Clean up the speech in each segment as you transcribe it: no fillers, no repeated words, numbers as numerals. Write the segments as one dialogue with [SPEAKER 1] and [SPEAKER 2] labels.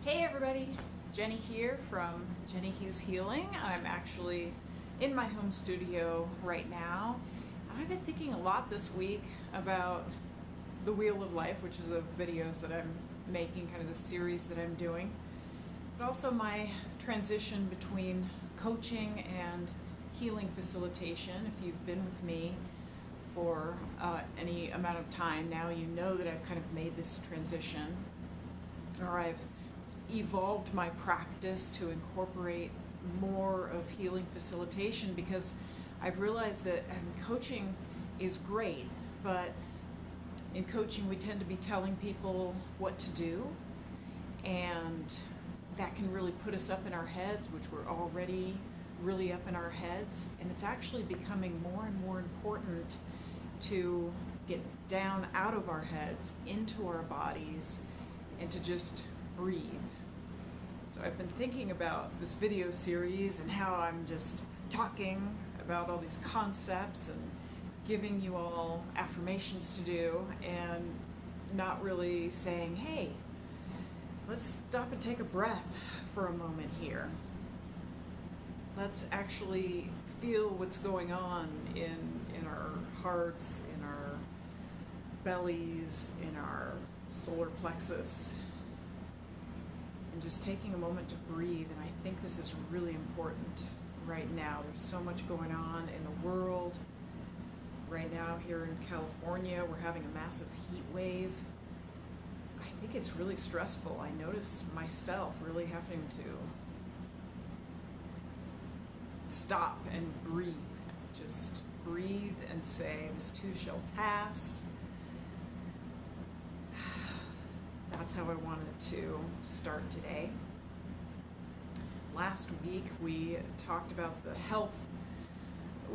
[SPEAKER 1] Hey everybody, Jenny here from Jenny Hughes Healing. I'm actually in my home studio right now. I've been thinking a lot this week about the Wheel of Life, which is the videos that I'm making, kind of the series that I'm doing, but also my transition between coaching and healing facilitation. If you've been with me for any amount of time now, you know that I've kind of made this transition, or I've evolved my practice to incorporate more of healing facilitation, because I've realized that coaching is great, but in coaching we tend to be telling people what to do, and that can really put us up in our heads, which we're already really up in our heads, and it's actually becoming more and more important to get down out of our heads into our bodies and to just breathe. So I've been thinking about this video series and how I'm just talking about all these concepts and giving you all affirmations to do, and not really saying, hey, let's stop and take a breath for a moment here. Let's actually feel what's going on in our hearts, in our bellies, in our solar plexus, and just taking a moment to breathe. And I think this is really important right now. There's so much going on in the world. Right now here in California, we're having a massive heat wave. I think it's really stressful. I notice myself really having to stop and breathe. Just breathe and say, this too shall pass. That's how I wanted to start today. Last week we talked about the health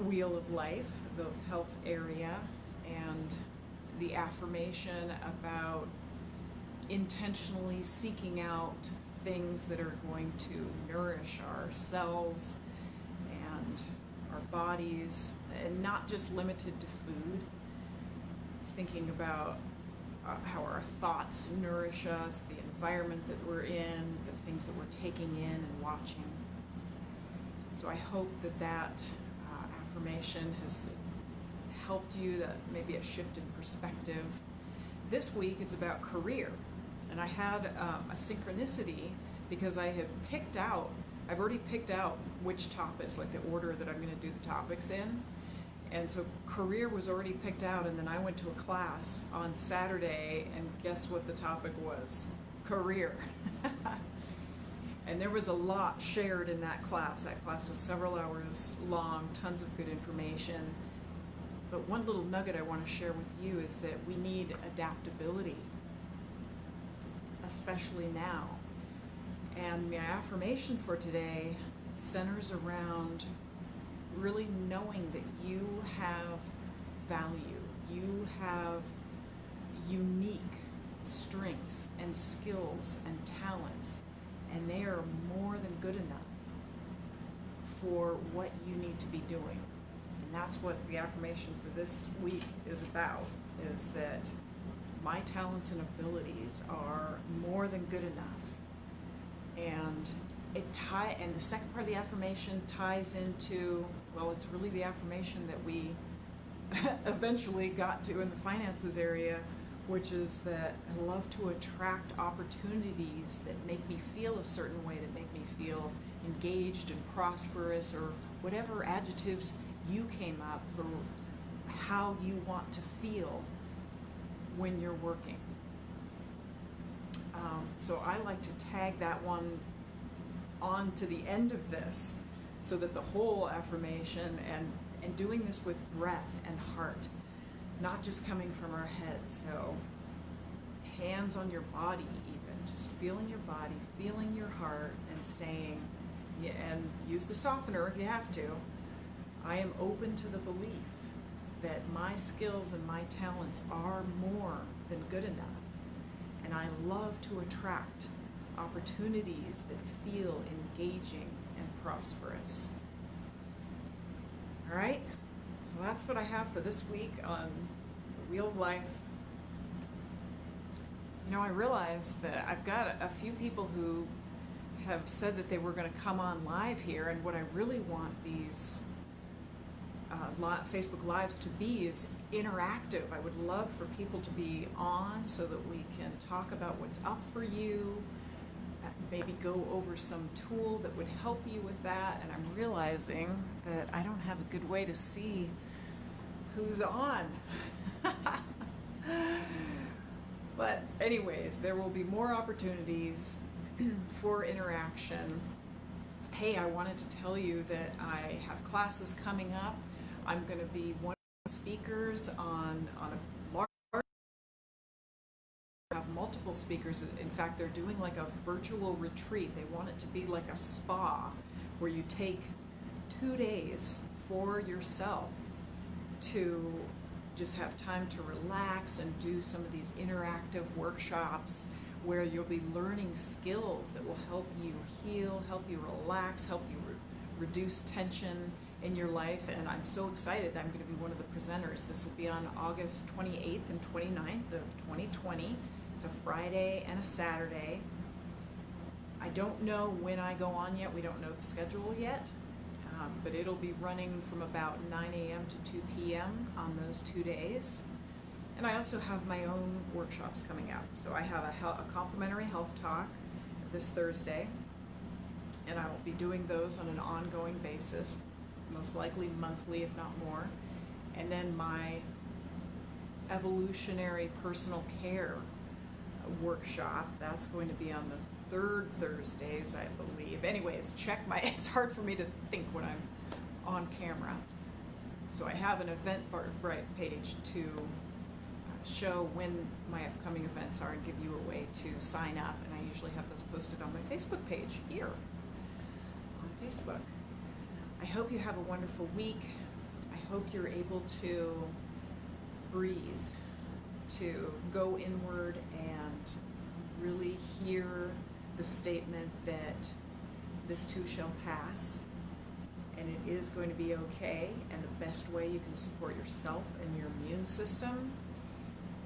[SPEAKER 1] wheel of life, the health area, and the affirmation about intentionally seeking out things that are going to nourish our cells and our bodies, and not just limited to food. Thinking about how our thoughts nourish us, the environment that we're in, the things that we're taking in and watching. So I hope that that affirmation has helped you, that maybe a shift in perspective. This week it's about career, and I had a synchronicity because I've already picked out which topics, like the order that I'm going to do the topics in. And so career was already picked out, and then I went to a class on Saturday, and guess what the topic was? Career. And there was a lot shared in that class. That class was several hours long, tons of good information. But one little nugget I want to share with you is that we need adaptability, especially now. And my affirmation for today centers around really knowing that you have value, you have unique strengths and skills and talents, and they are more than good enough for what you need to be doing. And that's what the affirmation for this week is about, is that my talents and abilities are more than good enough. And and the second part of the affirmation ties into, well, it's really the affirmation that we eventually got to in the finances area, which is that I love to attract opportunities that make me feel a certain way, that make me feel engaged and prosperous, or whatever adjectives you came up for how you want to feel when you're working. So I like to tag that one on to the end of this, so that the whole affirmation, and doing this with breath and heart, not just coming from our heads. So hands on your body, even just feeling your body, feeling your heart, and saying, and use the softener if you have to, I am open to the belief that my skills and my talents are more than good enough, and I love to attract opportunities that feel engaging and prosperous. All right, well, that's what I have for this week on the Wheel of Life. I realized that I've got a few people who have said that they were going to come on live here, and what I really want these Facebook Lives to be is interactive. I would love for people to be on so that we can talk about what's up for you, maybe go over some tool that would help you with that. And I'm realizing that I don't have a good way to see who's on. But anyways, there will be more opportunities for interaction. Hey, I wanted to tell you that I have classes coming up. I'm going to be one of the speakers on a large, have multiple speakers. In fact, they're doing like a virtual retreat. They want it to be like a spa where you take 2 days for yourself to just have time to relax and do some of these interactive workshops where you'll be learning skills that will help you heal, help you relax, help you reduce tension in your life. And I'm so excited. I'm going to be one of the presenters. This will be on August 28th and 29th of 2020. It's a Friday and a Saturday. I don't know when I go on yet. We don't know the schedule yet. But it'll be running from about 9 a.m. to 2 p.m. on those 2 days. And I also have my own workshops coming up. So I have a complimentary health talk this Thursday, and I will be doing those on an ongoing basis, most likely monthly, if not more. And then my evolutionary personal care workshop, that's going to be on the third Thursdays, I believe. Anyways, it's hard for me to think when I'm on camera. So I have an Eventbrite page to show when my upcoming events are and give you a way to sign up. And I usually have those posted on my Facebook page here on Facebook. I hope you have a wonderful week. I hope you're able to breathe, to go inward and really hear the statement that this too shall pass, and it is going to be okay. And the best way you can support yourself and your immune system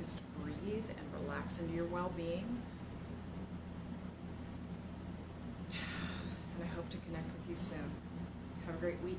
[SPEAKER 1] is to breathe and relax into your well-being. And I hope to connect with you soon. Have a great week.